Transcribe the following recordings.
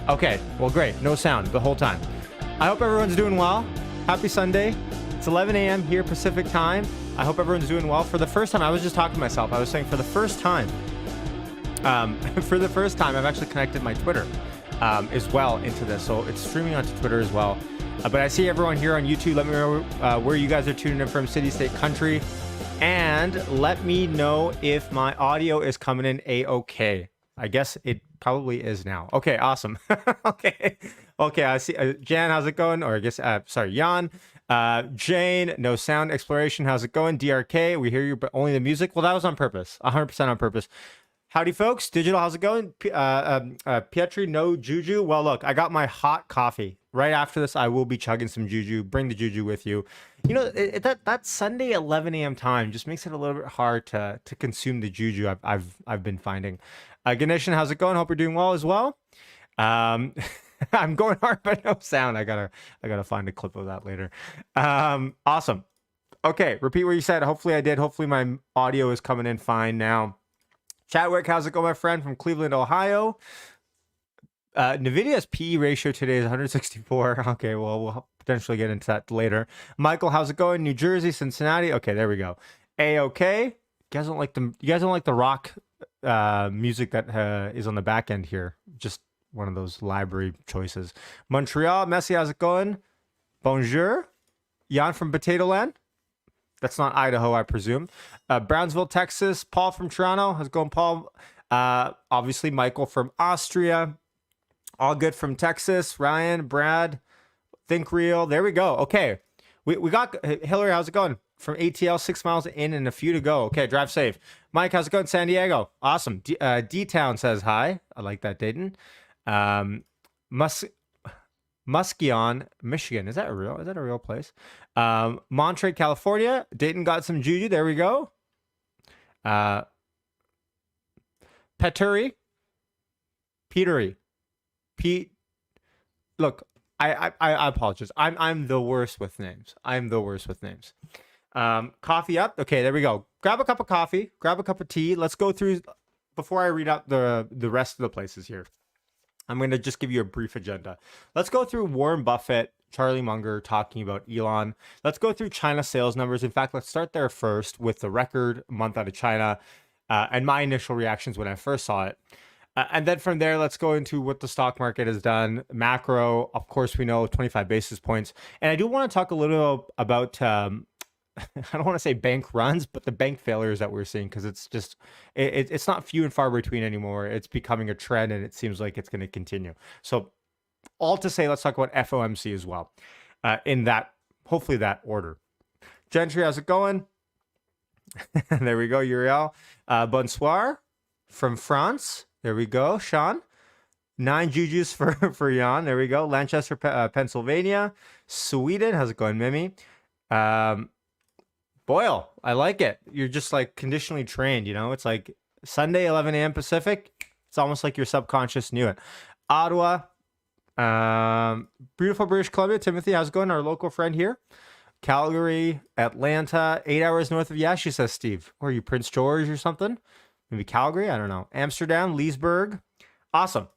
Okay, well, great. No sound the whole time. I hope everyone's doing well. Happy Sunday. It's 11 a.m. here Pacific time. I hope everyone's doing well. For the first time, I was just talking to myself. I was saying for the first time, I've actually connected my Twitter as well into this. So it's streaming onto Twitter as well. But I see everyone here on YouTube. Let me know where you guys are tuning in from, city, state, country. And let me know if my audio is coming in A-okay. I guess it probably is now. Okay, awesome. Okay. I see. Jan, how's it going? Or I guess, sorry, Jan. Jane, no sound exploration. How's it going? DRK, we hear you, but only the music. Well, that was on purpose. 100% on purpose. Howdy, folks. Digital, how's it going? Pietri, no juju. Well, look, I got my hot coffee. Right after this, I will be chugging some juju. Bring the juju with you. You know, that Sunday 11 a.m. time just makes it a little bit hard to consume the juju I've been finding. Ganeshan, how's it going? Hope you're doing well as well. I'm going hard, but no sound. I gotta find a clip of that later. Awesome. Okay, repeat what you said. Hopefully I did. Hopefully my audio is coming in fine now. Chadwick, how's it going, my friend from Cleveland, Ohio? NVIDIA's PE ratio today is 164. Okay, well, we'll potentially get into that later. Michael, how's it going? New Jersey, Cincinnati. Okay, there we go. A-okay. You guys don't like the rock music that is on the back end here. Just one of those library choices. Montreal, Messi, how's it going? Bonjour. Jan from Potato Land. That's not Idaho, I presume. Brownsville, Texas. Paul from Toronto. How's it going, Paul? Obviously, Michael from Austria. All good from Texas. Ryan, Brad, Think Real. There we go. Okay. We got Hillary, how's it going? From ATL, 6 miles in and a few to go. Okay, drive safe. Mike, how's it going? San Diego. Awesome. D-Town says hi. I like that, Dayton. Muskegon, Michigan. Is that a real place? Monterey, California. Dayton got some juju. There we go. Petery. Pete. Look, I apologize. I'm the worst with names. Coffee up. Okay, there we go. Grab a cup of coffee. Grab a cup of tea. Let's go through. Before I read out the rest of the places here, I'm going to just give you a brief agenda. Let's go through Warren Buffett, Charlie Munger talking about Elon. Let's go through China sales numbers. In fact, let's start there first with the record month out of China and my initial reactions when I first saw it. And then from there, let's go into what the stock market has done. Macro, of course, we know 25 basis points. And I do want to talk a little about, I don't want to say bank runs, but the bank failures that we're seeing, because it's just, it's not few and far between anymore. It's becoming a trend, and it seems like it's going to continue. So all to say, let's talk about FOMC as well, in that, hopefully that order. Gentry, how's it going? There we go, Uriel. Bonsoir from France. There we go, Sean. 9 jujus for Jan. There we go. Lancaster, Pennsylvania. Sweden. How's it going, Mimi? Boyle, I like it. You're just like conditionally trained, you know? It's like Sunday, 11 a.m. Pacific. It's almost like your subconscious knew it. Ottawa. Beautiful British Columbia. Timothy, how's it going? Our local friend here. Calgary, Atlanta. 8 hours north of Yashi, says Steve. Or are you Prince George or something? Maybe Calgary, I don't know. Amsterdam, Leesburg. Awesome.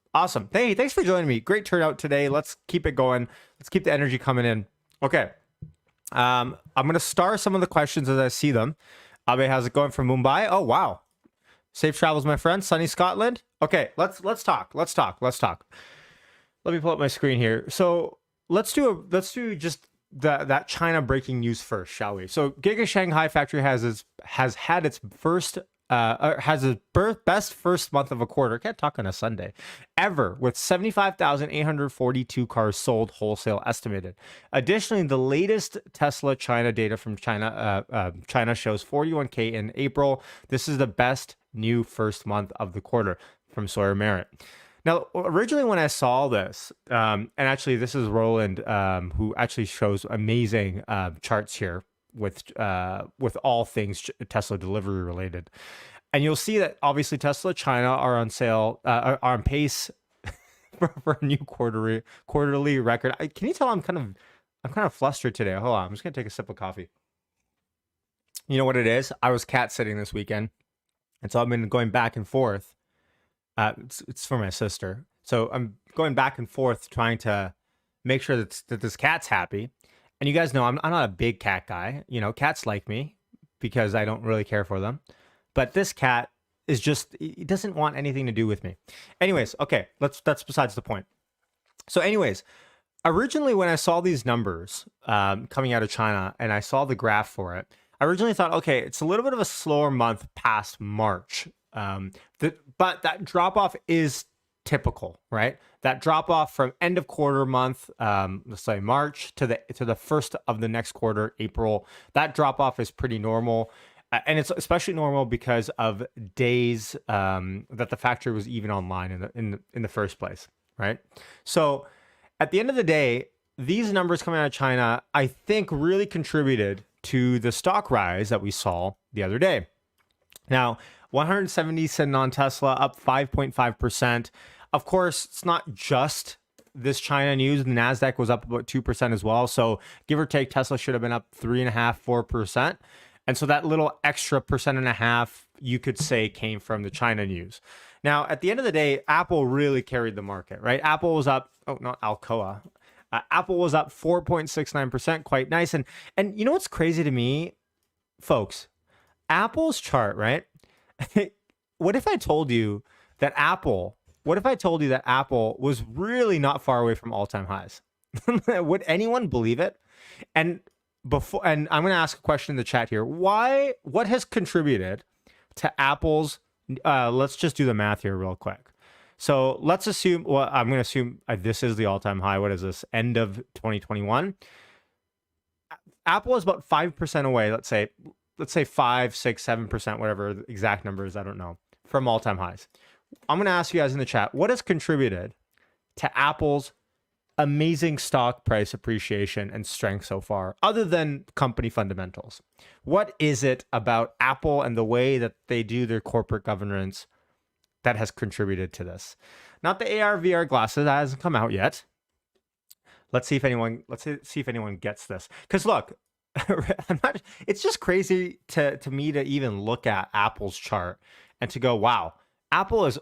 Hey, thanks for joining me. Great turnout today. Let's keep it going. Let's keep the energy coming in. Okay. I'm going to star some of the questions as I see them. Abe, how's it going from Mumbai? Oh, wow. Safe travels, my friend. Sunny Scotland. Okay, let's talk. Let me pull up my screen here. So let's do just that China breaking news first, shall we? So Giga Shanghai factory has had its best first month of a quarter. Can't talk on a Sunday ever, with 75,842 cars sold wholesale estimated. Additionally, the latest Tesla China data from China shows 41K in April. This is the best new first month of the quarter from Sawyer Merritt. Now, originally when I saw this, and actually this is Roland, who actually shows amazing charts here with all things Tesla delivery related. And you'll see that obviously Tesla China are on sale, are on pace for a new quarterly record. Can you tell I'm kind of flustered today? Hold on, I'm just gonna take a sip of coffee. You know what it is? I was cat sitting this weekend, and so I've been going back and forth. It's for my sister. So I'm going back and forth trying to make sure that this cat's happy. And you guys know I'm not a big cat guy. You know, cats like me because I don't really care for them. But this cat is just, he doesn't want anything to do with me. Anyways, okay, that's besides the point. So anyways, originally when I saw these numbers coming out of China and I saw the graph for it, I originally thought, okay, it's a little bit of a slower month past March. But that drop off is typical, right? That drop off from end of quarter month, let's say March to the first of the next quarter, April. That drop off is pretty normal, and it's especially normal because of days that the factory was even online in the first place, right? So at the end of the day, these numbers coming out of China, I think, really contributed to the stock rise that we saw the other day. Now, 170 sitting on Tesla, up 5.5%. Of course, it's not just this China news. The NASDAQ was up about 2% as well. So give or take, Tesla should have been up 3.5%, 4%. And so that little extra 1.5%, you could say, came from the China news. Now, at the end of the day, Apple really carried the market, right? Apple was up, not Alcoa. Apple was up 4.69%, quite nice. And you know what's crazy to me, folks? Apple's chart, right? What if I told you that Apple was really not far away from all-time highs? Would anyone believe it? And I'm going to ask a question in the chat here. What has contributed to Apple's, let's just do the math here real quick. So let's assume, I'm going to assume this is the all-time high. What is this? End of 2021. Apple is about 5% away, let's say 5, 6, 7%, whatever the exact number is, I don't know, from all-time highs. I'm going to ask you guys in the chat, what has contributed to Apple's amazing stock price appreciation and strength so far, other than company fundamentals? What is it about Apple and the way that they do their corporate governance that has contributed to this? Not the AR VR glasses, that hasn't come out yet. Let's see if anyone gets this. Because look, it's just crazy to me to even look at Apple's chart and to go, wow, Apple is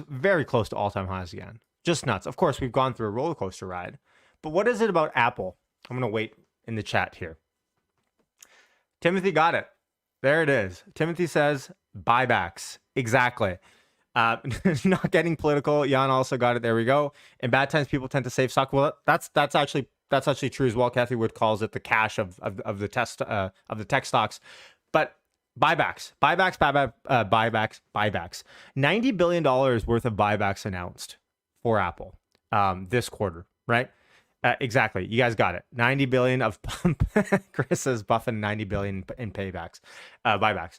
very close to all-time highs again. Just nuts. Of course, we've gone through a roller coaster ride. But what is it about Apple? I'm going to wait in the chat here. Timothy got it. There it is. Timothy says buybacks. Exactly. Not getting political. Jan also got it. There we go. In bad times, people tend to save stock. Well, that's actually true as well. Kathy Wood calls it the cash of the tech stocks. But buybacks. $90 billion worth of buybacks announced for Apple this quarter, right? Exactly. You guys got it. 90 billion of Chris says Buffett, 90 billion in buybacks.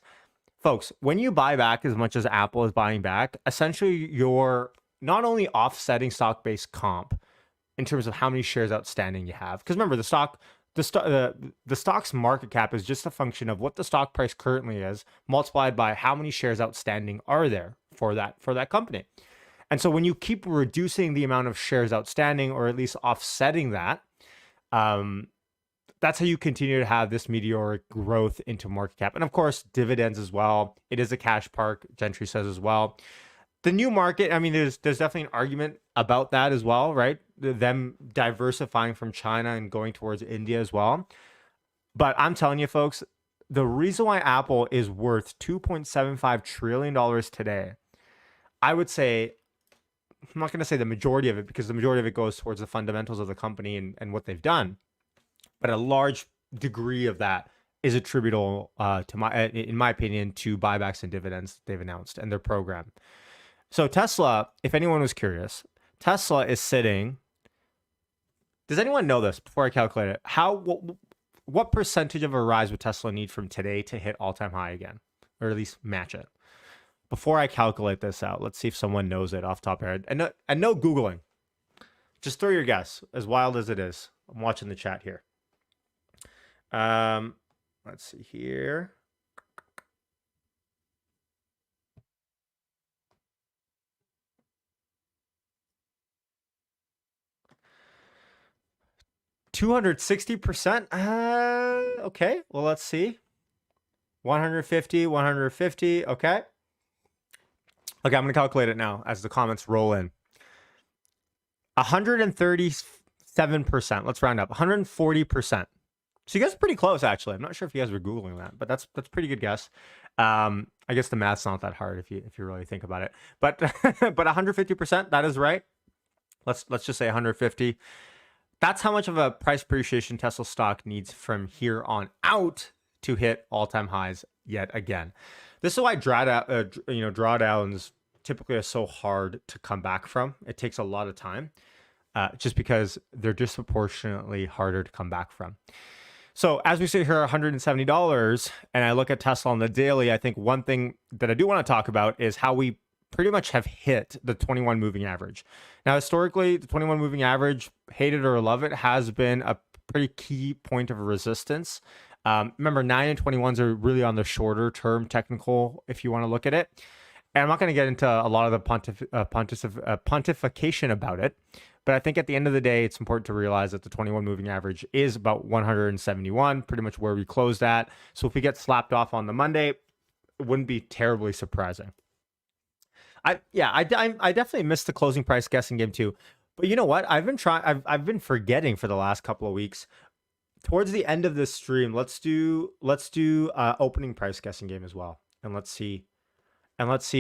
Folks, when you buy back as much as Apple is buying back, essentially you're not only offsetting stock-based comp in terms of how many shares outstanding you have. Because remember, the stock's market cap is just a function of what the stock price currently is multiplied by how many shares outstanding are there for that company. And so when you keep reducing the amount of shares outstanding, or at least offsetting that, that's how you continue to have this meteoric growth into market cap. And of course, dividends as well. It is a cash park, Gentry says as well. The new market, I mean, there's definitely an argument about that as well, right? Them diversifying from China and going towards India as well. But I'm telling you, folks, the reason why Apple is worth $2.75 trillion today, I would say, I'm not going to say the majority of it, because the majority of it goes towards the fundamentals of the company and what they've done. But a large degree of that is attributable in my opinion, to buybacks and dividends they've announced and their program. So Tesla, if anyone was curious, Tesla is sitting. Does anyone know this before I calculate it? What percentage of a rise would Tesla need from today to hit all-time high again, or at least match it? Before I calculate this out, let's see if someone knows it off the top of their head. And no Googling. Just throw your guess, as wild as it is. I'm watching the chat here. Let's see here. $260%. Okay. Well, let's see. 150. Okay. Okay, I'm going to calculate it now as the comments roll in. 137%. Let's round up. 140%. So you guys are pretty close, actually. I'm not sure if you guys were Googling that, but that's pretty good guess. I guess the math's not that hard if you really think about it. But but 150%, that is right. Let's just say 150. That's how much of a price appreciation Tesla stock needs from here on out to hit all-time highs yet again. This is why drawdowns typically are so hard to come back from. It takes a lot of time, just because they're disproportionately harder to come back from. So as we sit here $170 and I look at Tesla on the daily, I think one thing that I do want to talk about is how we pretty much have hit the 21 moving average. Now, historically, the 21 moving average, hate it or love it, has been a pretty key point of resistance. Remember, 9 and 21s are really on the shorter term technical, if you want to look at it. And I'm not going to get into a lot of the pontification about it. But I think at the end of the day, it's important to realize that the 21 moving average is about 171, pretty much where we closed at. So if we get slapped off on the Monday, it wouldn't be terribly surprising. I definitely missed the closing price guessing game too. But you know what? I've been forgetting for the last couple of weeks. Towards the end of this stream, let's do opening price guessing game as well, and let's see how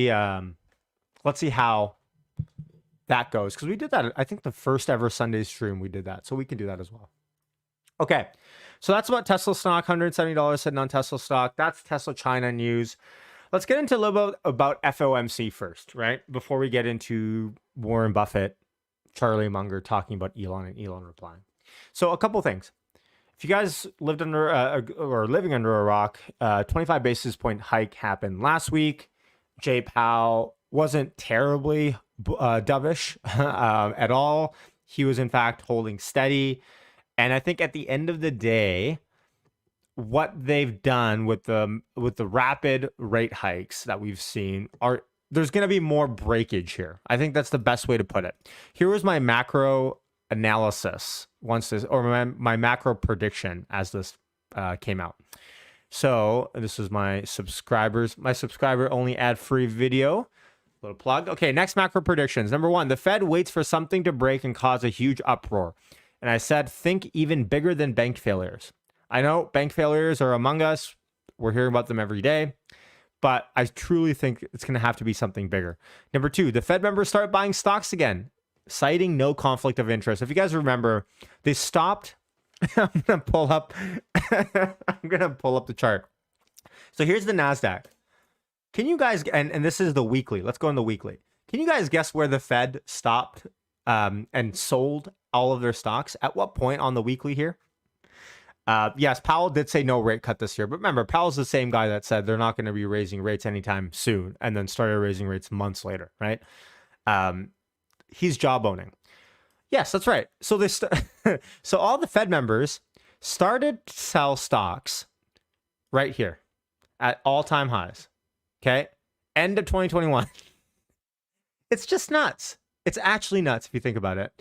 that goes, because we did that. I think the first ever Sunday stream we did that, so we can do that as well. Okay, so that's about Tesla stock. $170 sitting on Tesla stock. That's Tesla China news. Let's get into a little bit about FOMC first, right? Before we get into Warren Buffett, Charlie Munger talking about Elon and Elon replying. So a couple things. If you guys lived under or living under a rock, 25 basis point hike happened last week. Jay Powell wasn't terribly dovish at all. He was in fact holding steady. And I think at the end of the day, what they've done with the rapid rate hikes that we've seen there's going to be more breakage here. I think that's the best way to put it. Here was my macro analysis my macro prediction as this came out. So this is my subscribers. My subscriber only ad-free video. Little plug. Okay, next macro predictions. Number 1, the Fed waits for something to break and cause a huge uproar. And I said, think even bigger than bank failures. I know bank failures are among us. We're hearing about them every day. But I truly think it's going to have to be something bigger. Number 2, the Fed members start buying stocks again, citing no conflict of interest. If you guys remember, they stopped. I'm going to pull up the chart. So here's the NASDAQ. Can you guys, and this is the weekly. Let's go in the weekly. Can you guys guess where the Fed stopped and sold all of their stocks? At what point on the weekly here? Yes, Powell did say no rate cut this year. But remember, Powell's the same guy that said they're not going to be raising rates anytime soon and then started raising rates months later, right? He's jawboning. Yes, that's right. So so all the Fed members started to sell stocks right here at all-time highs. Okay? End of 2021. It's just nuts. It's actually nuts if you think about it.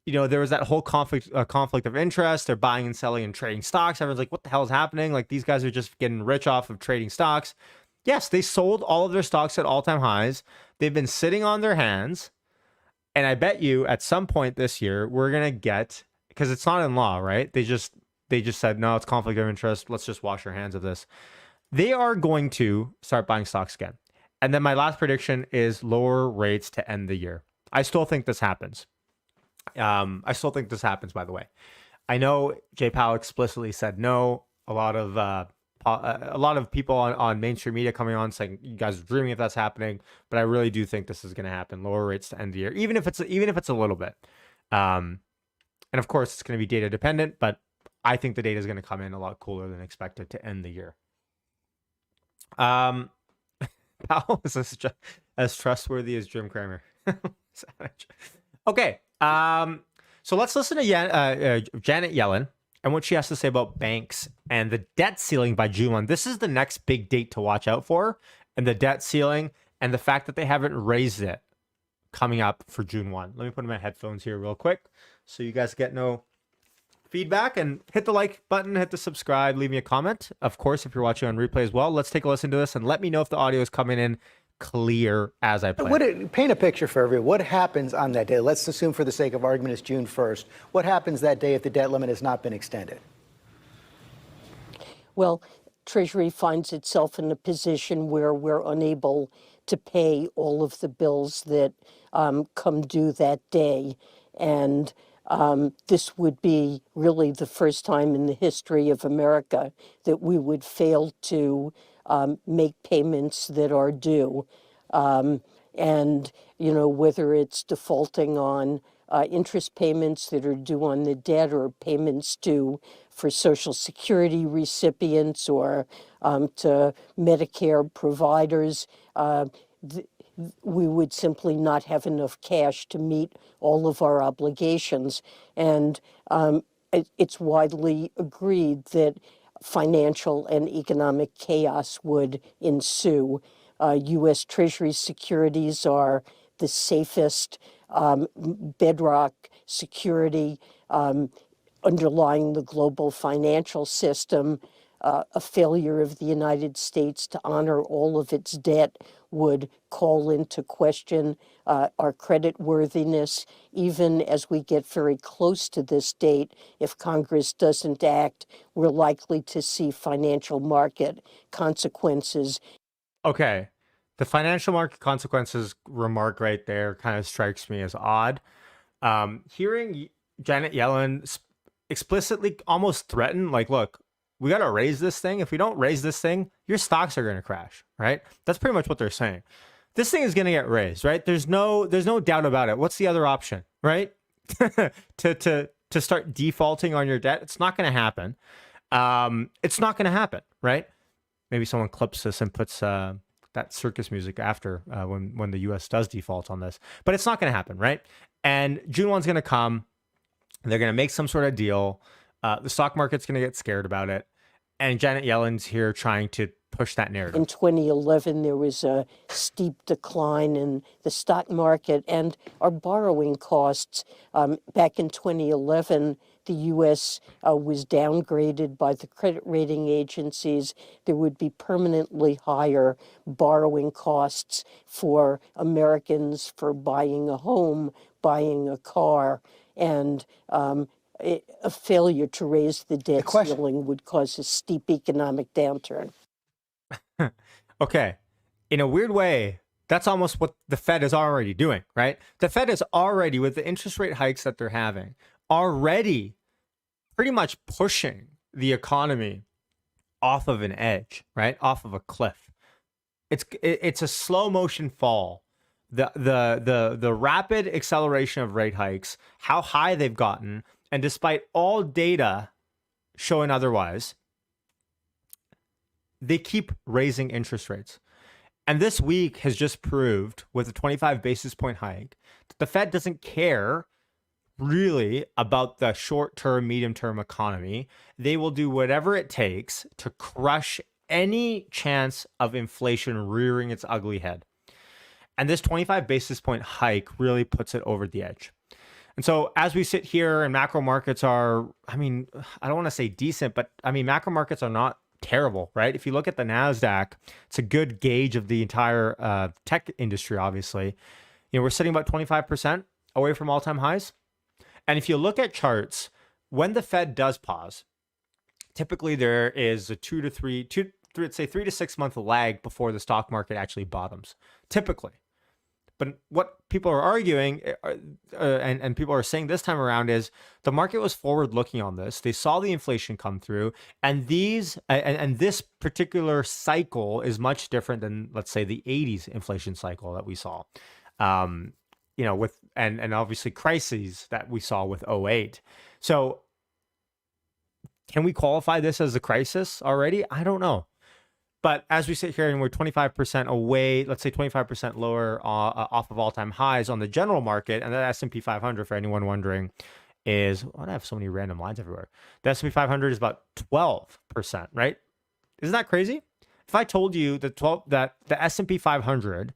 You know, there was that whole conflict of interest. They're buying and selling and trading stocks. Everyone's like, what the hell is happening? Like, these guys are just getting rich off of trading stocks. Yes, they sold all of their stocks at all-time highs. They've been sitting on their hands. And I bet you at some point this year, we're going to get, because it's not in law, right? They just said, no, it's conflict of interest. Let's just wash our hands of this. They are going to start buying stocks again. And then my last prediction is lower rates to end the year. I still think this happens. By the way. I know Jay Powell explicitly said no. A lot of people on mainstream media coming on saying you guys are dreaming if that's happening, but I really do think this is going to happen. Lower rates to end the year, even if it's a little bit. And of course, it's going to be data dependent, but I think the data is going to come in a lot cooler than expected to end the year. Powell is as trustworthy as Jim Cramer. Okay. So let's listen to Janet Yellen and what she has to say about banks and the debt ceiling by June 1. This is the next big date to watch out for, and the debt ceiling and the fact that they haven't raised it coming up for June 1. Let me put in my headphones here real quick so you guys get no feedback, and hit the like button, hit the subscribe, leave me a comment. Of course, if you're watching on replay as well, let's take a listen to this and let me know if the audio is coming in clear as I planned. Paint a picture for everyone. What happens on that day? Let's assume for the sake of argument it's June 1st. What happens that day if the debt limit has not been extended? Well, Treasury finds itself in a position where we're unable to pay all of the bills that come due that day. And this would be really the first time in the history of America that we would fail to make payments that are due. And, you know, whether it's defaulting on interest payments that are due on the debt or payments due for Social Security recipients or to Medicare providers, we would simply not have enough cash to meet all of our obligations. And it's widely agreed that financial and economic chaos would ensue. U.S. Treasury securities are the safest bedrock security underlying the global financial system. A failure of the United States to honor all of its debt would call into question our credit worthiness. Even as we get very close to this date, if Congress doesn't act, we're likely to see financial market consequences. Okay. The financial market consequences remark right there kind of strikes me as odd. Hearing Janet Yellen explicitly almost threaten, like, look, we got to raise this thing. If we don't raise this thing, your stocks are going to crash, right? That's pretty much what they're saying. This thing is going to get raised, right? There's no doubt about it. What's the other option, right? to start defaulting on your debt. It's not going to happen. It's not going to happen, right? Maybe someone clips this and puts that circus music after when the U.S. does default on this. But it's not going to happen, right? And June 1's going to come. They're going to make some sort of deal. The stock market's going to get scared about it. And Janet Yellen's here trying to push that narrative. In 2011, there was a steep decline in the stock market and our borrowing costs. Back in 2011, the U.S. Was downgraded by the credit rating agencies. There would be permanently higher borrowing costs for Americans for buying a home, buying a car, and a failure to raise the debt ceiling would cause a steep economic downturn. Okay. In a weird way, that's almost what the Fed is already doing, right? The Fed is already, with the interest rate hikes that they're having, already pretty much pushing the economy off of an edge, right? Off of a cliff. It's a slow motion fall. The rapid acceleration of rate hikes, how high they've gotten, and despite all data showing otherwise, they keep raising interest rates. And this week has just proved, with a 25 basis point hike, that the Fed doesn't care really about the short-term, medium-term economy. They will do whatever it takes to crush any chance of inflation rearing its ugly head. And this 25 basis point hike really puts it over the edge. And so as we sit here and macro markets are, I mean, I don't want to say decent, but I mean, macro markets are not terrible, right? If you look at the NASDAQ, it's a good gauge of the entire tech industry, obviously. You know, we're sitting about 25% away from all-time highs. And if you look at charts, when the Fed does pause, typically there is a 3 to 6 month lag before the stock market actually bottoms, typically. But what people are arguing and people are saying this time around is the market was forward looking on this. They saw the inflation come through, and this particular cycle is much different than, let's say, the 80s inflation cycle that we saw. You know, with and obviously crises that we saw with '08. So can we qualify this as a crisis already? I don't know. But as we sit here and we're 25% away, let's say 25% lower off of all-time highs on the general market, and the S&P 500, for anyone wondering, is, why do I have so many random lines everywhere? The S&P 500 is about 12%, right? Isn't that crazy? If I told you that the S&P 500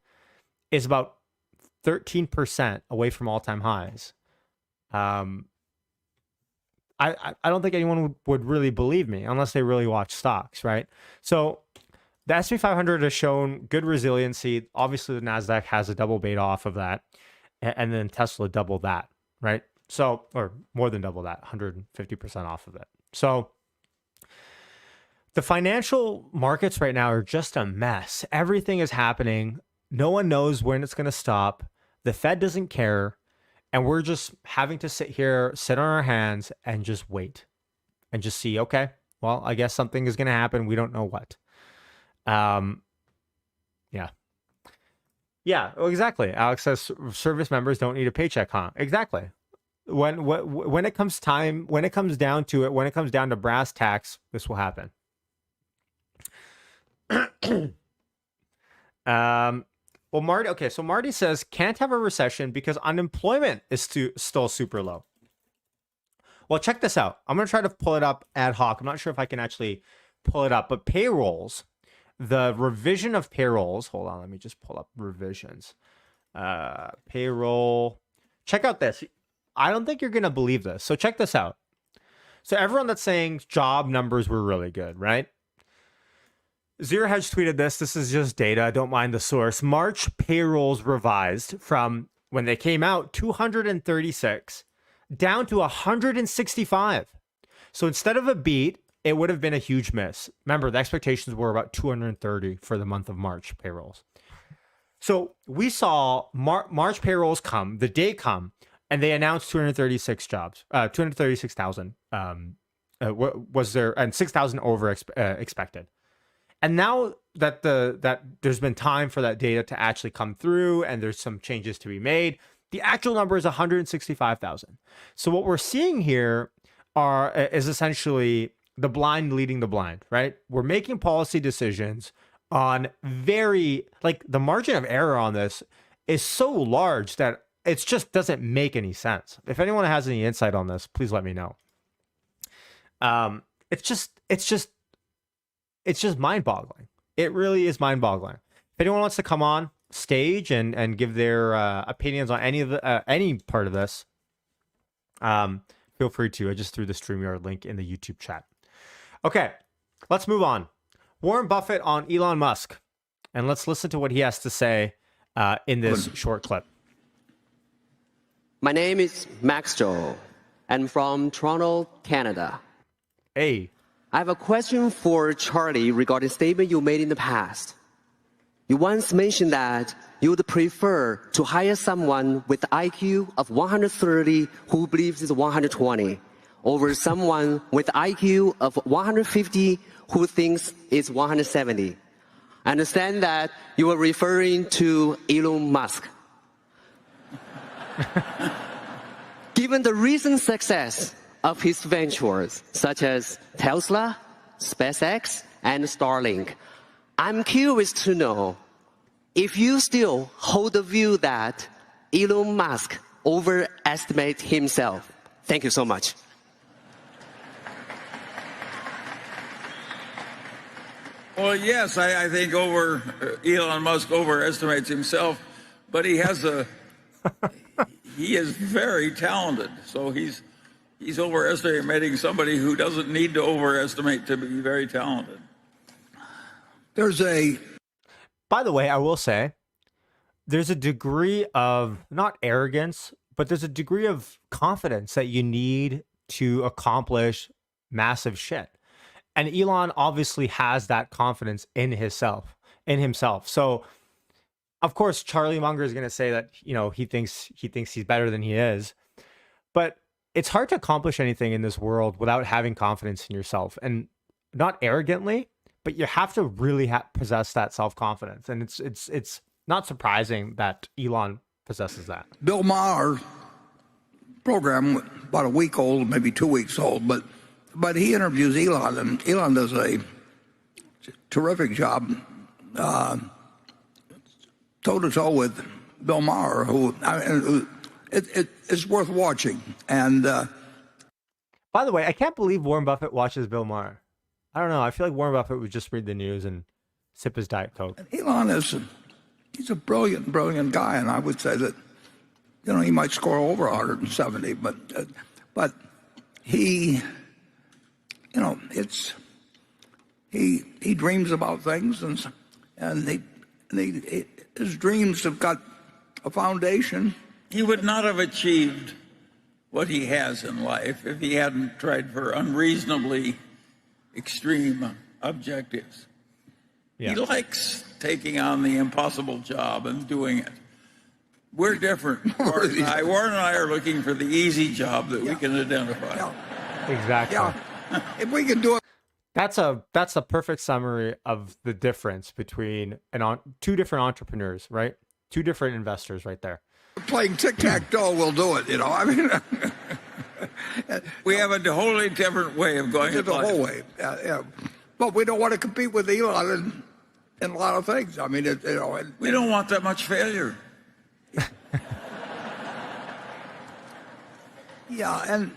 is about 13% away from all-time highs, I don't think anyone would really believe me unless they really watch stocks, right? So The S&P 500 has shown good resiliency. Obviously, the Nasdaq has a double beta off of that, and then Tesla double that, right? So, or more than double that, 150% off of it. So the financial markets right now are just a mess. Everything is happening. No one knows when it's going to stop. The Fed doesn't care. And we're just having to sit on our hands and just wait and just see, okay, well, I guess something is going to happen. We don't know what. Yeah. Yeah, well, exactly. Alex says service members don't need a paycheck, huh? Exactly. When it comes down to it, when it comes down to brass tacks, this will happen. Well, Marty, okay, so Marty says can't have a recession because unemployment is still super low. Well, check this out. I'm going to try to pull it up ad hoc. I'm not sure if I can actually pull it up, but payrolls, the revision of payrolls. Hold on, let me just pull up revisions. Payroll. Check out this. I don't think you're going to believe this. So check this out. So everyone that's saying job numbers were really good, right? Zero Hedge tweeted this. This is just data. Don't mind the source. March payrolls revised from when they came out 236 down to 165. So instead of a beat, it would have been a huge miss. Remember, the expectations were about 230 for the month of March payrolls. So we saw March payrolls come, the day come, and they announced 236 jobs, 236,000 was there, and 6,000 over expected. And now that that there's been time for that data to actually come through and there's some changes to be made, the actual number is 165,000. So what we're seeing here is essentially the blind leading the blind, right? We're making policy decisions on the margin of error on this is so large that it just doesn't make any sense. If anyone has any insight on this, please let me know. It's just mind-boggling. It really is mind-boggling. If anyone wants to come on stage and give their opinions on any part of this, feel free to. I just threw the StreamYard link in the YouTube chat. Okay, let's move on. Warren Buffett on Elon Musk, and let's listen to what he has to say in this short clip. My name is Max Joe. I'm from Toronto, Canada. Hey. I have a question for Charlie regarding a statement you made in the past. You once mentioned that you would prefer to hire someone with IQ of 130 who believes it's 120 over someone with IQ of 150 who thinks it's 170. I understand that you are referring to Elon Musk. Given the recent success of his ventures, such as Tesla, SpaceX, and Starlink, I'm curious to know if you still hold the view that Elon Musk overestimates himself. Thank you so much. Well, yes, I think Elon Musk overestimates himself, but he is very talented. So he's overestimating somebody who doesn't need to overestimate to be very talented. By the way, I will say there's a degree of not arrogance, but there's a degree of confidence that you need to accomplish massive shit. And Elon obviously has that confidence in himself. So of course, Charlie Munger is going to say that, he thinks he's better than he is, but it's hard to accomplish anything in this world without having confidence in yourself, and not arrogantly, but you have to really possess that self-confidence. And it's not surprising that Elon possesses that. Bill Maher program, about a week old, maybe 2 weeks old, but he interviews Elon, and Elon does a terrific job, toe-to-toe with Bill Maher, who it's worth watching. And by the way, I can't believe Warren Buffett watches Bill Maher. I don't know. I feel like Warren Buffett would just read the news and sip his Diet Coke. Elon he's a brilliant guy, and I would say that he might score over 170, but he he dreams about things, and his dreams have got a foundation. He would not have achieved what he has in life if he hadn't tried for unreasonably extreme objectives. Yeah. He likes taking on the impossible job and doing it. We're different. Warren and I are looking for the easy job that we can identify. Yeah, Exactly. yeah. If we can do it. That's a perfect summary of the difference between two different entrepreneurs, right? Two different investors right there. Playing tic-tac-toe will do it, I mean, We have a wholly different way of going at the life. whole way. Yeah. But we don't want to compete with Elon in a lot of things. I mean, We don't want that much failure. yeah, and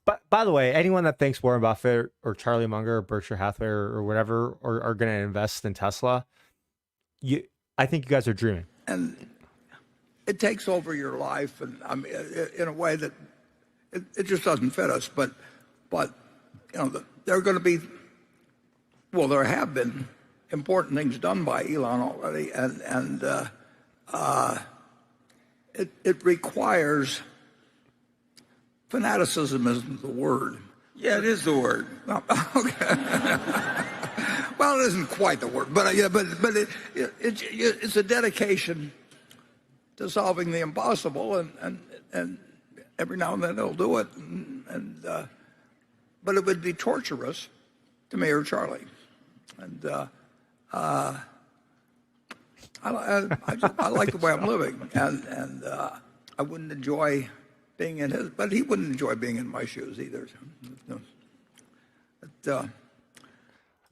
But by the way, anyone that thinks Warren Buffett or Charlie Munger or Berkshire Hathaway or whatever are going to invest in Tesla, I think you guys are dreaming. and it takes over your life, and I mean, in a way that it just doesn't fit us. But there are going to be, well, there have been important things done by Elon already, and it requires fanaticism isn't the word. Yeah, it is the word. Okay. Well, it isn't quite the word, but it's a dedication to solving the impossible, and every now and then they'll do it, but it would be torturous to me or Charlie, and I like the way I'm living, and I wouldn't enjoy being in his, but he wouldn't enjoy being in my shoes either.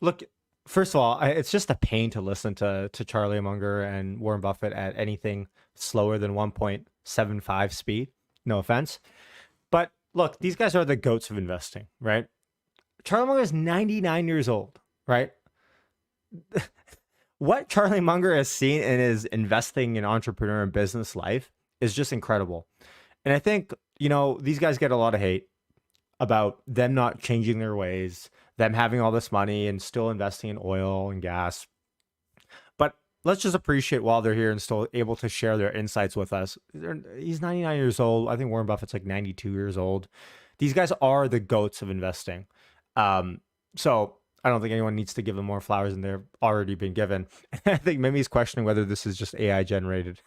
Look, first of all, it's just a pain to listen to Charlie Munger and Warren Buffett at anything slower than 1.75 speed. No offense. But look, these guys are the goats of investing, right? Charlie Munger is 99 years old, right? What Charlie Munger has seen in his investing and entrepreneur and business life is just incredible. And I think, these guys get a lot of hate about them not changing their ways, them having all this money and still investing in oil and gas. But let's just appreciate while they're here and still able to share their insights with us. He's 99 years old. I think Warren Buffett's like 92 years old. These guys are the goats of investing. So I don't think anyone needs to give them more flowers than they've already been given. I think Mimi's questioning whether this is just AI generated.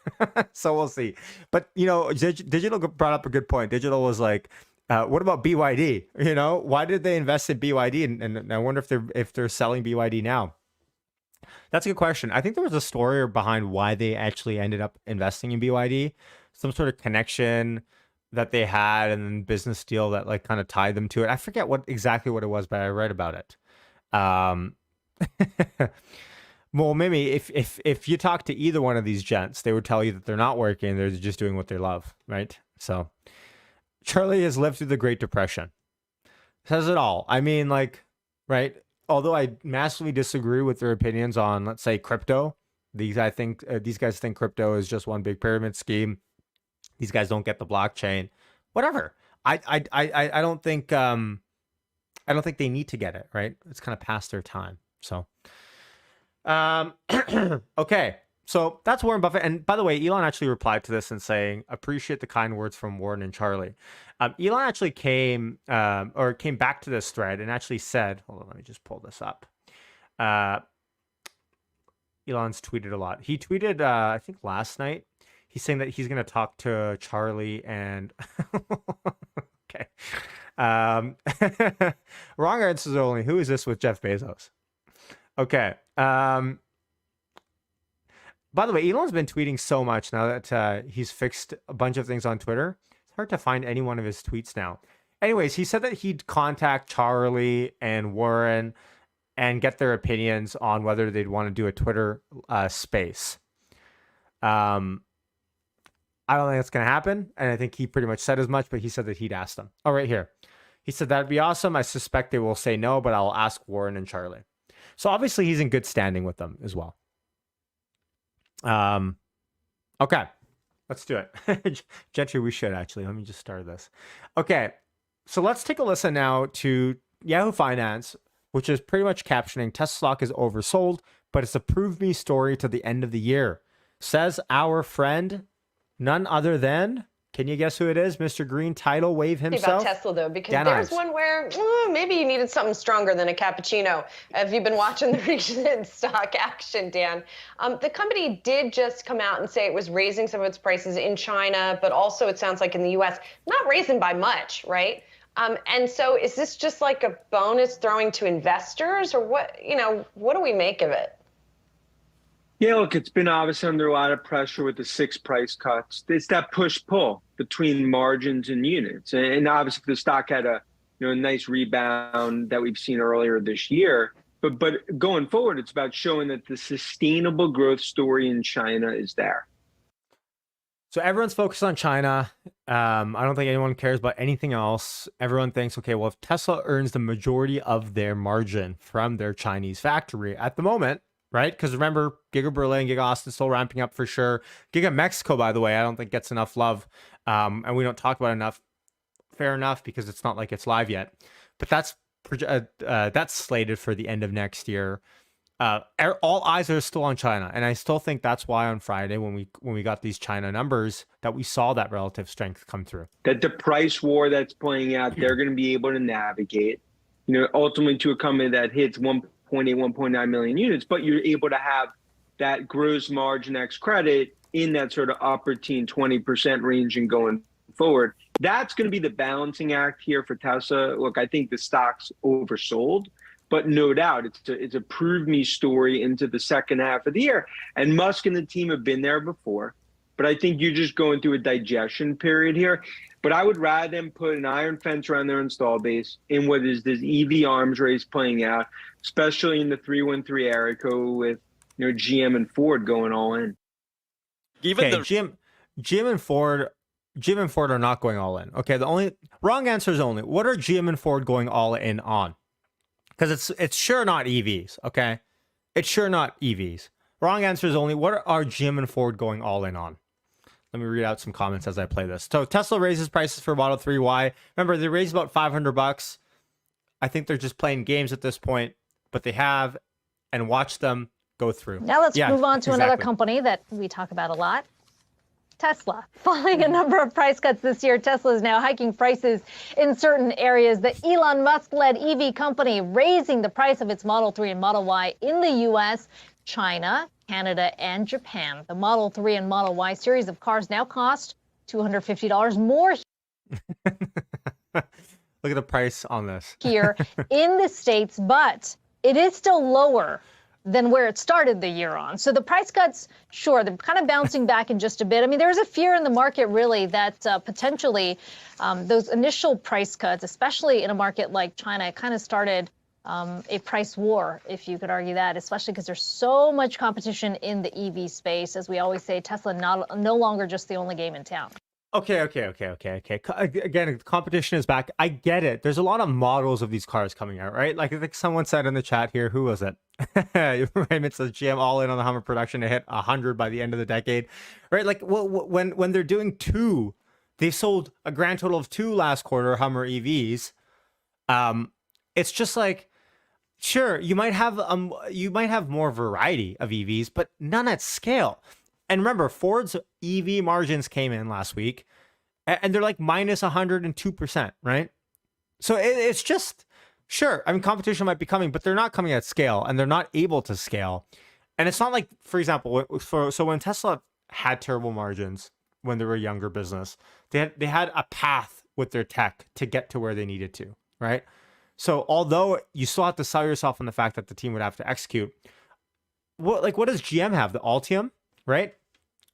So we'll see. But, Digital brought up a good point. Digital was like, what about BYD? Why did they invest in BYD? And I wonder if they're selling BYD now. That's a good question. I think there was a story behind why they actually ended up investing in BYD. Some sort of connection that they had and then business deal that like kind of tied them to it. I forget exactly what it was, but I read about it. Well, maybe if you talk to either one of these gents, they would tell you that they're not working, they're just doing what they love, right? So Charlie has lived through the Great Depression. Says it all. I mean, like, right? Although I massively disagree with their opinions on, let's say, crypto. These guys think crypto is just one big pyramid scheme. These guys don't get the blockchain. Whatever. I don't think they need to get it, right? It's kind of past their time. So, okay. So that's Warren Buffett. And by the way, Elon actually replied to this and saying, appreciate the kind words from Warren and Charlie. Elon actually came back to this thread and actually said, hold on, let me just pull this up. Elon's tweeted a lot. He tweeted, I think last night, he's saying that he's going to talk to Charlie and okay. Wrong answers only. Who is this with Jeff Bezos? Okay. By the way, Elon's been tweeting so much now that he's fixed a bunch of things on Twitter. It's hard to find any one of his tweets now. Anyways, he said that he'd contact Charlie and Warren and get their opinions on whether they'd want to do a Twitter space. I don't think that's going to happen. And I think he pretty much said as much, but he said that he'd ask them. Oh, right here. He said, that'd be awesome. I suspect they will say no, but I'll ask Warren and Charlie. So obviously he's in good standing with them as well. Okay, let's do it. Gentry, we should actually. Let me just start this. Okay, so let's take a listen now to Yahoo Finance which is pretty much captioning Tesla stock is oversold, but it's a prove me story to the end of the year. Says our friend, none other than, can you guess who it is? Mr. Green Tidal Wave himself. About Tesla, though, because Dan there's Ives. one where maybe you needed something stronger than a cappuccino. Have you been watching the recent stock action, Dan? The company did just come out and say it was raising some of its prices in China, but also it sounds like in the U.S., not raising by much, right? And so is this just like a bonus throwing to investors, or what? What do we make of it? Yeah, look, it's been obviously under a lot of pressure with the 6 price cuts. It's that push-pull between margins and units. And obviously the stock had a nice rebound that we've seen earlier this year. But going forward, it's about showing that the sustainable growth story in China is there. So everyone's focused on China. I don't think anyone cares about anything else. Everyone thinks, okay, well, if Tesla earns the majority of their margin from their Chinese factory at the moment, right? Because remember, Giga Berlin, Giga Austin still ramping up for sure. Giga Mexico, by the way, I don't think gets enough love. And we don't talk about it enough. Fair enough, because it's not like it's live yet. But that's slated for the end of next year. All eyes are still on China. And I still think that's why on Friday, when we got these China numbers, that we saw that relative strength come through. That the price war that's playing out, they're going to be able to navigate, ultimately to a company that hits 1.9 million units, but you're able to have that gross margin ex credit in that sort of upper teen 20% range and going forward. That's going to be the balancing act here for Tesla. Look, I think the stock's oversold, but no doubt it's a prove me story into the second half of the year. And Musk and the team have been there before, but I think you're just going through a digestion period here. But I would rather them put an iron fence around their install base in what is this EV arms race playing out, especially in the 313 era with GM and Ford going all in. GM and Ford are not going all in. Okay, the only wrong answer is only what are GM and Ford going all in on? Because it's sure not EVs. Okay, it's sure not EVs. Wrong answer is only what are GM and Ford going all in on? Let me read out some comments as I play this. So Tesla raises prices for Model 3 Y. Remember, they raised about $500. I think they're just playing games at this point, but they have, and watch them go through. Now let's move on to another company that we talk about a lot, Tesla. Following a number of price cuts this year, Tesla is now hiking prices in certain areas. The Elon Musk-led EV company raising the price of its Model 3 and Model Y in the U.S., China, Canada, and Japan. The Model 3 and Model Y series of cars now cost $250 more Look at the price on this. here in the States, but it is still lower than where it started the year on. So the price cuts, sure, they're kind of bouncing back in just a bit. I mean, there's a fear in the market, really, that potentially those initial price cuts, especially in a market like China, kind of started a price war, if you could argue that, especially because there's so much competition in the EV space. As we always say, Tesla no longer just the only game in town. Okay. Again, competition is back. I get it. There's a lot of models of these cars coming out, right? Like I think someone said in the chat here, who was it? Raymond says GM all in on the Hummer production to hit 100 by the end of the decade, right? Like when they're doing 2, they sold a grand total of 2 last quarter Hummer EVs. It's just like, sure, you might have more variety of EVs, but none at scale. And remember, Ford's EV margins came in last week, and they're like minus 102%, right? So it's just, sure, I mean, competition might be coming, but they're not coming at scale, and they're not able to scale. And it's not like, for example, so when Tesla had terrible margins when they were a younger business, they had a path with their tech to get to where they needed to, right? So although you still have to sell yourself on the fact that the team would have to execute, what does GM have? The Altium, right?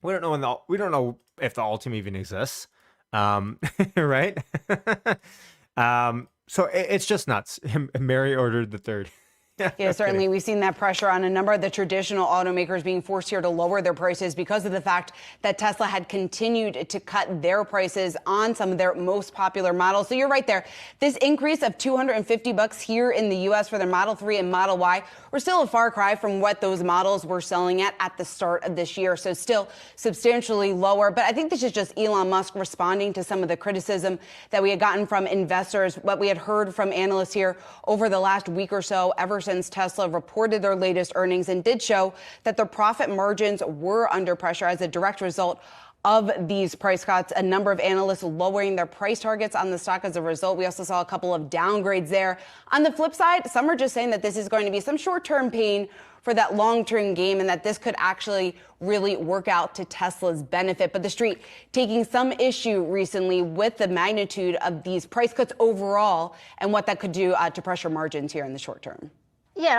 We don't know if the Altium even exists, right? So it's just nuts. Mary ordered the third. Yeah, certainly. We've seen that pressure on a number of the traditional automakers being forced here to lower their prices because of the fact that Tesla had continued to cut their prices on some of their most popular models. So you're right there. This increase of $250 here in the U.S. for their Model 3 and Model Y, we're still a far cry from what those models were selling at the start of this year. So still substantially lower. But I think this is just Elon Musk responding to some of the criticism that we had gotten from investors, what we had heard from analysts here over the last week or so, ever since Tesla reported their latest earnings and did show that their profit margins were under pressure as a direct result of these price cuts. A number of analysts lowering their price targets on the stock as a result. We also saw a couple of downgrades there. On the flip side, some are just saying that this is going to be some short-term pain for that long-term game and that this could actually really work out to Tesla's benefit. But the street taking some issue recently with the magnitude of these price cuts overall and what that could do to pressure margins here in the short term. Yeah,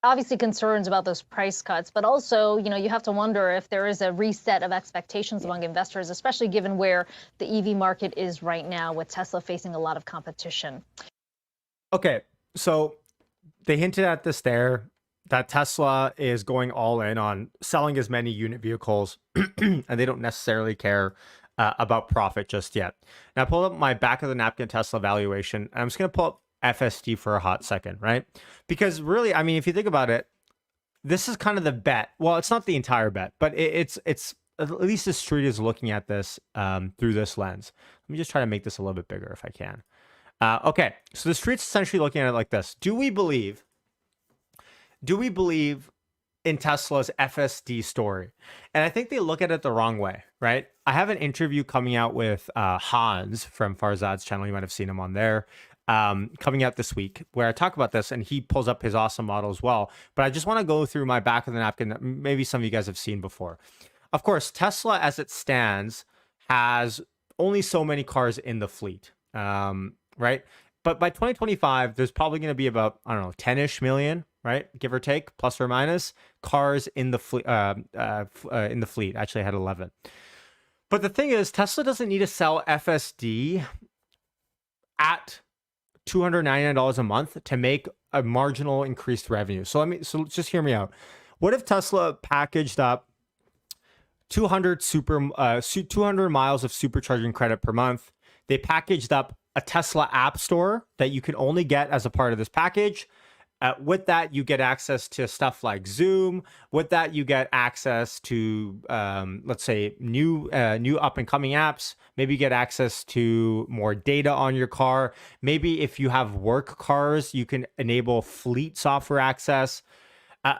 obviously concerns about those price cuts, but also, you have to wonder if there is a reset of expectations among investors, especially given where the EV market is right now with Tesla facing a lot of competition. Okay, so they hinted at this there, that Tesla is going all in on selling as many unit vehicles and they don't necessarily care about profit just yet. Now, I pulled up my back of the napkin Tesla valuation, and I'm just going to pull up FSD for a hot second, right? Because really, I mean, if you think about it, this is kind of the bet. Well, it's not the entire bet, but it's at least the street is looking at this through this lens. Let me just try to make this a little bit bigger if I can. Okay, so the street's essentially looking at it like this. Do we believe in Tesla's FSD story? And I think they look at it the wrong way, right? I have an interview coming out with Hans from Farzad's channel. You might have seen him on there. Coming out this week where I talk about this and he pulls up his awesome model as well. But I just want to go through my back of the napkin that maybe some of you guys have seen before. Of course, Tesla as it stands has only so many cars in the fleet, right? But by 2025, there's probably going to be about, I don't know, 10-ish million, right? Give or take, plus or minus, cars in the fleet. Actually, I had 11. But the thing is, Tesla doesn't need to sell FSD at $299 a month to make a marginal increased revenue. So just hear me out. What if Tesla packaged up 200 miles of supercharging credit per month? They packaged up a Tesla app store that you can only get as a part of this package. With that, you get access to stuff like Zoom. With that, you get access to, let's say, new up and coming apps. Maybe you get access to more data on your car. Maybe if you have work cars, you can enable fleet software access.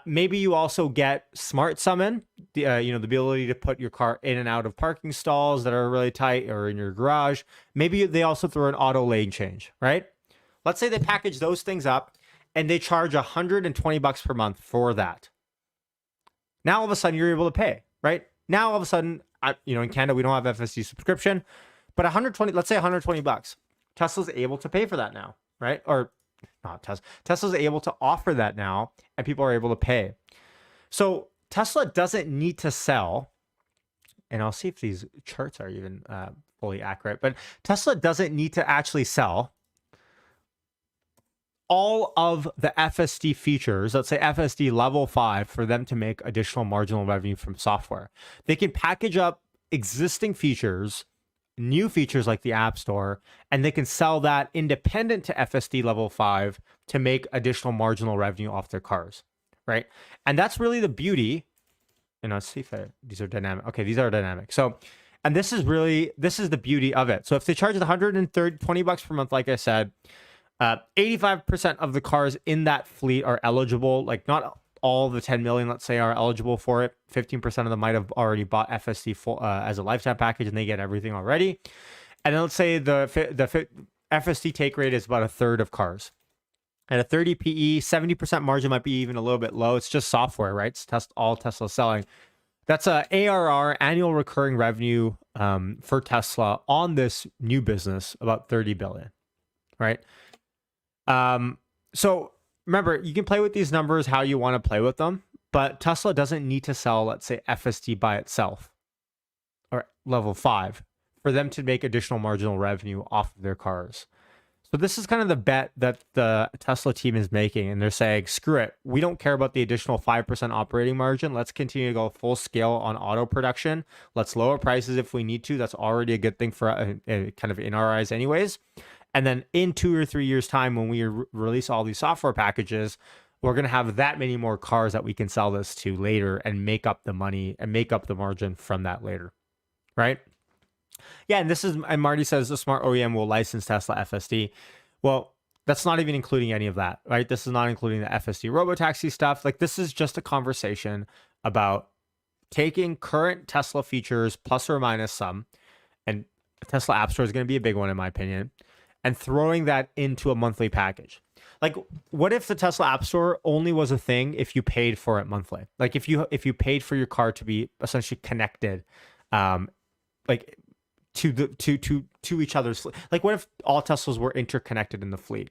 Maybe you also get Smart Summon, the ability to put your car in and out of parking stalls that are really tight or in your garage. Maybe they also throw an auto lane change, right? Let's say they package those things up and they charge $120 per month for that. Now all of a sudden you're able to pay, right? Now all of a sudden, in Canada we don't have FSD subscription, but let's say $120. Tesla's able to pay for that now, right? Or not Tesla. Tesla's able to offer that now, and people are able to pay. So Tesla doesn't need to sell, and I'll see if these charts are even fully accurate, but Tesla doesn't need to actually sell all of the FSD features, let's say FSD level 5, for them to make additional marginal revenue from software. They can package up existing features, new features like the App Store, and they can sell that independent to FSD level 5 to make additional marginal revenue off their cars, right? And that's really the beauty. And let's see if these are dynamic. Okay, these are dynamic. So, and this is the beauty of it. So if they charge $120 per month, like I said, 85% of the cars in that fleet are eligible. Like not all the 10 million, let's say, are eligible for it. 15% of them might have already bought FSD full, as a lifetime package, and they get everything already. And then let's say the FSD take rate is about a third of cars. At a 30 PE, 70% margin might be even a little bit low. It's just software, right? It's all Tesla selling. That's a ARR, annual recurring revenue, for Tesla on this new business, about 30 billion, right? So remember, you can play with these numbers how you want to play with them, but Tesla doesn't need to sell, let's say, FSD by itself or level 5 for them to make additional marginal revenue off of their cars. So this is kind of the bet that the Tesla team is making, and they're saying, screw it, we don't care about the additional 5% operating margin. Let's continue to go full scale on auto production. Let's lower prices if we need to. That's already a good thing for kind of in our eyes anyways. And then in 2 or 3 years time, when we release all these software packages, we're going to have that many more cars that we can sell this to later and make up the money and make up the margin from that later, right? Yeah, and Marty says the smart OEM will license Tesla FSD. Well, that's not even including any of that, right? This is not including the FSD robotaxi stuff. Like, this is just a conversation about taking current Tesla features plus or minus some, and Tesla App Store is going to be a big one in my opinion, and throwing that into a monthly package. Like, what if the Tesla App Store only was a thing if you paid for it monthly? Like, if you paid for your car to be essentially connected, like to each other's, like, what if all Teslas were interconnected in the fleet?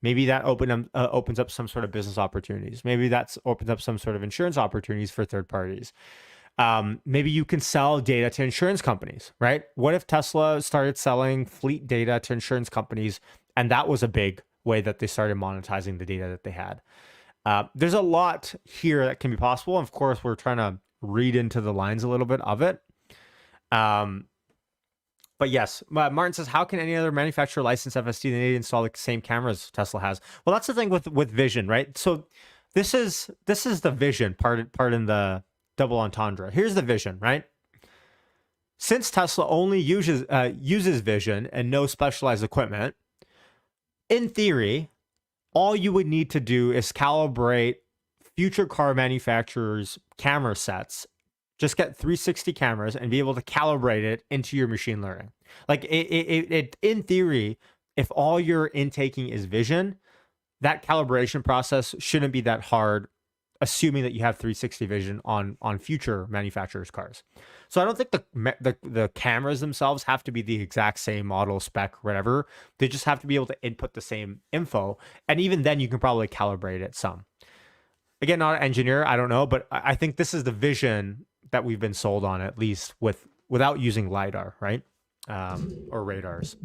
Maybe that opens up some sort of business opportunities. Maybe that opens up some sort of insurance opportunities for third parties. Maybe you can sell data to insurance companies, right? What if Tesla started selling fleet data to insurance companies, and that was a big way that they started monetizing the data that they had? There's a lot here that can be possible. Of course, we're trying to read into the lines a little bit of it. But yes, Martin says, how can any other manufacturer license FSD? They need to install the same cameras Tesla has. Well, that's the thing with vision, right? So this is the vision part in the double entendre. Here's the vision, right? Since Tesla only uses vision and no specialized equipment, in theory, all you would need to do is calibrate future car manufacturers' camera sets. Just get 360 cameras and be able to calibrate it into your machine learning. Like, it in theory, if all you're intaking is vision, that calibration process shouldn't be that hard, assuming that you have 360 vision on future manufacturers' cars. So I don't think the cameras themselves have to be the exact same model, spec, whatever. They just have to be able to input the same info. And even then, you can probably calibrate it some. Again, not an engineer, I don't know, but I think this is the vision that we've been sold on, at least without using LiDAR, right? Or radars.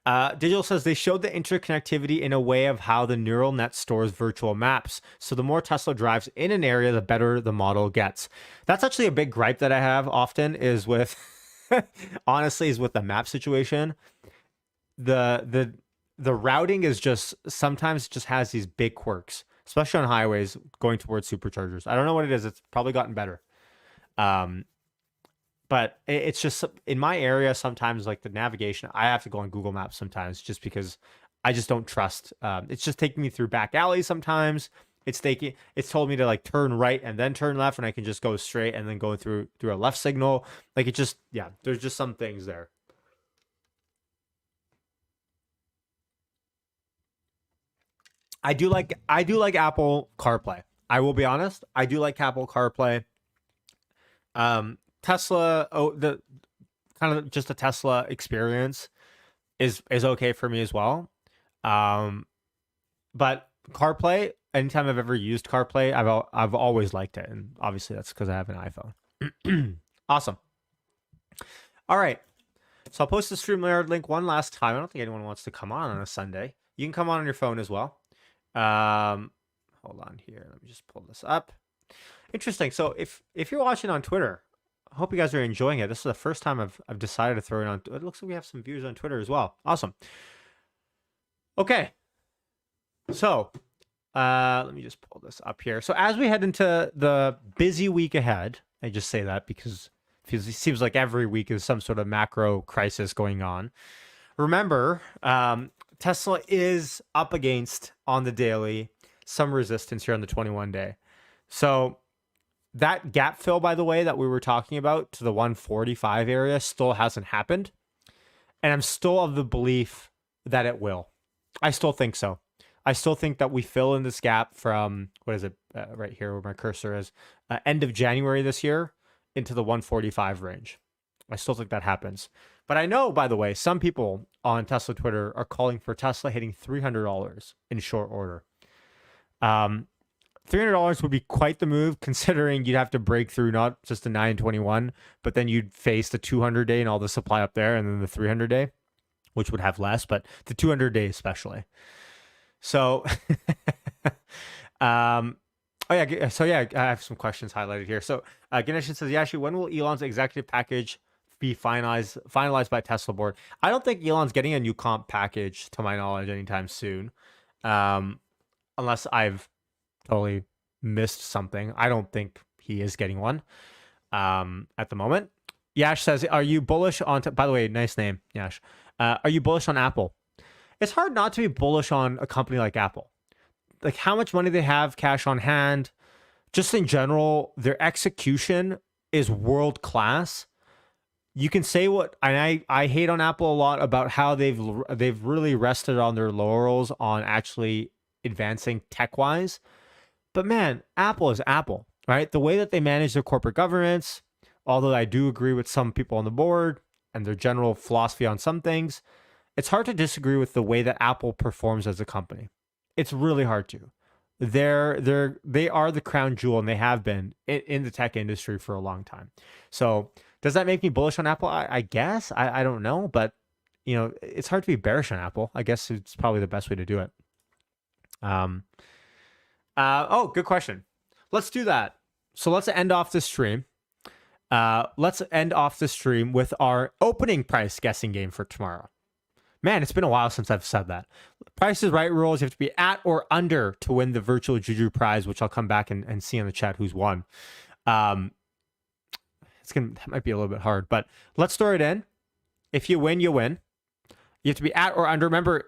Digital says they showed the interconnectivity in a way of how the neural net stores virtual maps. So the more Tesla drives in an area, the better the model gets. That's actually a big gripe that I have often is with, honestly, is with the map situation. The routing is just, sometimes just has these big quirks, especially on highways going towards superchargers. I don't know what it is. It's probably gotten better. But it's just in my area, sometimes like the navigation, I have to go on Google Maps sometimes just because I just don't trust. It's just taking me through back alleys sometimes. It's told me to like turn right and then turn left, and I can just go straight and then go through a left signal. Like, it just, yeah, there's just some things there. I do like Apple CarPlay. I will be honest. I do like Apple CarPlay. Tesla, the kind of just a Tesla experience is okay for me as well. But CarPlay, anytime I've ever used CarPlay, I've always liked it, and obviously that's because I have an iPhone. Awesome. All right. So I'll post the StreamYard link one last time. I don't think anyone wants to come on a Sunday. You can come on your phone as well. Hold on here. Let me just pull this up. Interesting. So if you're watching on Twitter, I hope you guys are enjoying it. This is the first time I've decided to throw it on. It looks like we have some viewers on Twitter as well. Awesome. Okay. So let me just pull this up here. So as we head into the busy week ahead, I just say that because it seems like every week is some sort of macro crisis going on. Remember, Tesla is up against, on the daily, some resistance here on the 21-day. So that gap fill, by the way, that we were talking about to the 145 area still hasn't happened. And I'm still of the belief that it will. I still think so. I still think that we fill in this gap from, what is it, right here where my cursor is, end of January this year into the 145 range. I still think that happens. But I know, by the way, some people on Tesla Twitter are calling for Tesla hitting $300 in short order. $300 would be quite the move, considering you'd have to break through not just the 921, but then you'd face the 200-day and all the supply up there, and then the 300-day, which would have less, but the 200-day especially. So, oh yeah. So yeah, I have some questions highlighted here. So Ganesh says, Yashi, when will Elon's executive package be finalized by Tesla board? I don't think Elon's getting a new comp package, to my knowledge, anytime soon, unless I've totally missed something. I don't think he is getting one at the moment. Yash says, are you bullish on, by the way, nice name, Yash. Are you bullish on Apple? It's hard not to be bullish on a company like Apple. Like how much money they have, cash on hand, just in general, their execution is world class. You can say what, and I hate on Apple a lot about how they've really rested on their laurels on actually advancing tech-wise. But man, Apple is Apple, right? The way that they manage their corporate governance, although I do agree with some people on the board and their general philosophy on some things, it's hard to disagree with the way that Apple performs as a company. It's really hard to. They are the crown jewel, and they have been in the tech industry for a long time. So does that make me bullish on Apple? I guess. I don't know, but you know, it's hard to be bearish on Apple. I guess it's probably the best way to do it. Oh, good question. Let's do that. So let's end off the stream. Let's end off the stream with our opening price guessing game for tomorrow. Man, it's been a while since I've said that. Price is Right rules. You have to be at or under to win the virtual Juju prize, which I'll come back and see in the chat who's won. That might be a little bit hard, but let's throw it in. If you win, you win. You have to be at or under. Remember,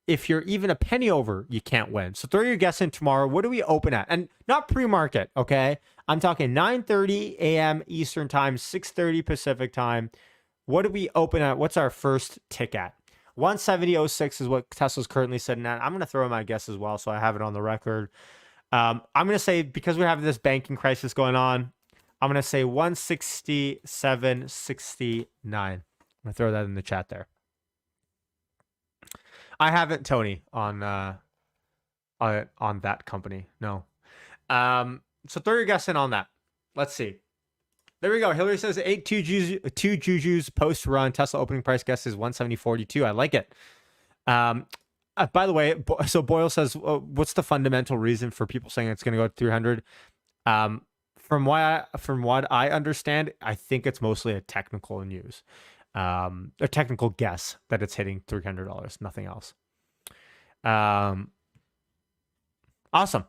if you're even a penny over, you can't win. So throw your guess in tomorrow. What do we open at? And not pre-market, okay? I'm talking 9:30 a.m. Eastern time, 6:30 Pacific time. What do we open at? What's our first tick at? 170.06 is what Tesla's currently sitting at. I'm going to throw in my guess as well, so I have it on the record. I'm going to say, because we have this banking crisis going on, I'm going to say 167.69. I'm going to throw that in the chat there. I haven't, Tony, on that company. No. So throw your guess in on that. Let's see. There we go. Hillary says 2 Jujus post run. Tesla opening price guess is 170.42. I like it. By the way, so Boyle says, what's the fundamental reason for people saying it's going to go to 300? From what I understand, I think it's mostly a technical news, a technical guess that it's hitting $300. Nothing else. Awesome.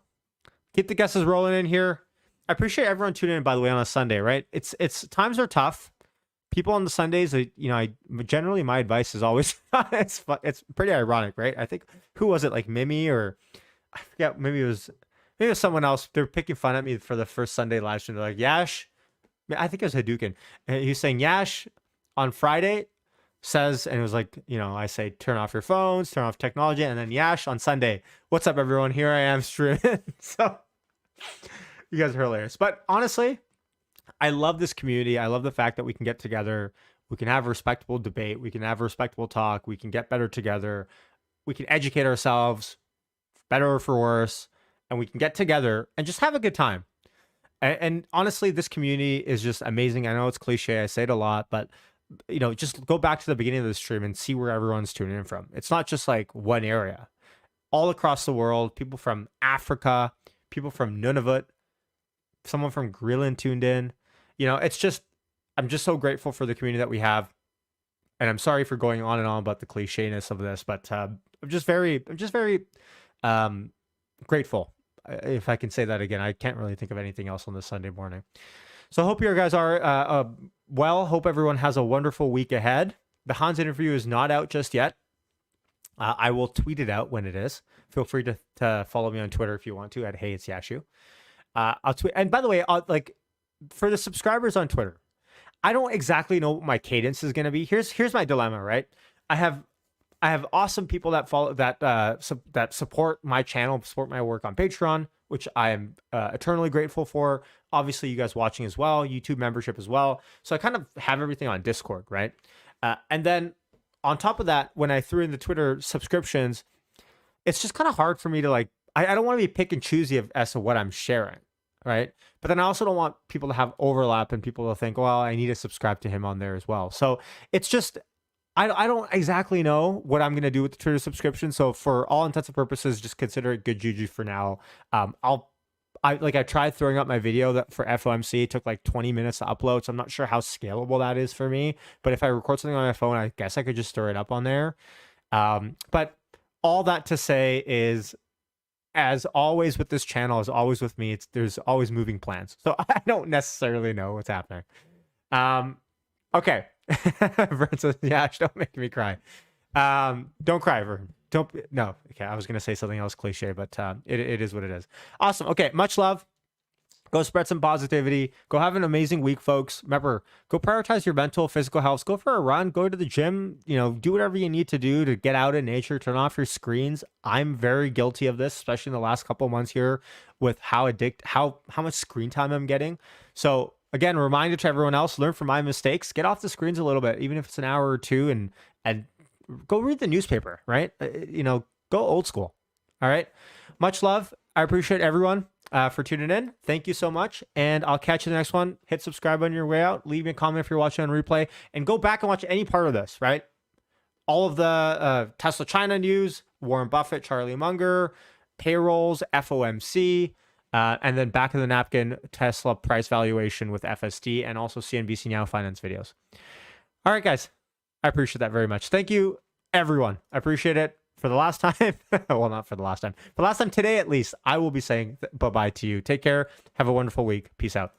Keep the guesses rolling in here. I appreciate everyone tuning in, by the way, on a Sunday, right? It's times are tough. People on the Sundays, generally my advice is always, it's pretty ironic, right? I think, who was it, like Mimi, or I forget, maybe it was someone else. They're picking fun at me for the first Sunday live stream. They're like, Yash, I think it was Hadouken. And he's saying, Yash on Friday says, and it was like, I say, turn off your phones, turn off technology. And then Yash on Sunday, what's up, everyone? Here I am streaming. So you guys are hilarious. But honestly, I love this community. I love the fact that we can get together. We can have a respectable debate. We can have a respectable talk. We can get better together. We can educate ourselves, better or for worse. And we can get together and just have a good time. And honestly, this community is just amazing. I know it's cliche. I say it a lot, but just go back to the beginning of the stream and see where everyone's tuning in from. It's not just like one area. All across the world, people from Africa, people from Nunavut, someone from Greenland tuned in. It's just, I'm just so grateful for the community that we have. And I'm sorry for going on and on about the clichéness of this, but I'm just very grateful. If I can say that again, I can't really think of anything else on this Sunday morning. So I hope you guys are well. Hope everyone has a wonderful week ahead. The Hans interview is not out just yet. I will tweet it out when it is. Feel free to follow me on Twitter if you want to at Hey It's Yashu. I'll tweet. And by the way, for the subscribers on Twitter, I don't exactly know what my cadence is going to be. Here's my dilemma, right? I have awesome people that follow that support my channel, support my work on Patreon, which I am eternally grateful for. Obviously, you guys watching as well, YouTube membership as well. So I kind of have everything on Discord, right? And then on top of that, when I threw in the Twitter subscriptions, it's just kind of hard for me to I don't want to be pick and choosy as to what I'm sharing, right? But then I also don't want people to have overlap and people to think, well, I need to subscribe to him on there as well. So it's just, I don't exactly know what I'm going to do with the Twitter subscription. So for all intents and purposes, just consider it good juju for now. I tried throwing up my video that for FOMC, it took like 20 minutes to upload. So I'm not sure how scalable that is for me. But if I record something on my phone, I guess I could just throw it up on there. But all that to say is, as always with this channel, as always with me, there's always moving plans. So I don't necessarily know what's happening. Okay. Vern says, Yash, don't make me cry. Don't cry, Vern. No. Okay, I was going to say something else cliche, but it is what it is. Awesome. Okay, much love. Go spread some positivity. Go have an amazing week, folks. Remember, go prioritize your mental, physical health. Go for a run. Go to the gym. Do whatever you need to do to get out in nature. Turn off your screens. I'm very guilty of this, especially in the last couple months here with how much screen time I'm getting. So again, reminder to everyone else, learn from my mistakes. Get off the screens a little bit, even if it's an hour or two, and go read the newspaper, right? Go old school. All right. Much love. I appreciate everyone for tuning in. Thank you so much. And I'll catch you in the next one. Hit subscribe on your way out. Leave me a comment if you're watching on replay. And go back and watch any part of this, right? All of the Tesla China news, Warren Buffett, Charlie Munger, payrolls, FOMC, and then back of the napkin, Tesla price valuation with FSD, and also CNBC Now finance videos. All right, guys. I appreciate that very much. Thank you, everyone. I appreciate it. For the last time, well, not for the last time. For the last time today, at least, I will be saying bye-bye to you. Take care. Have a wonderful week. Peace out.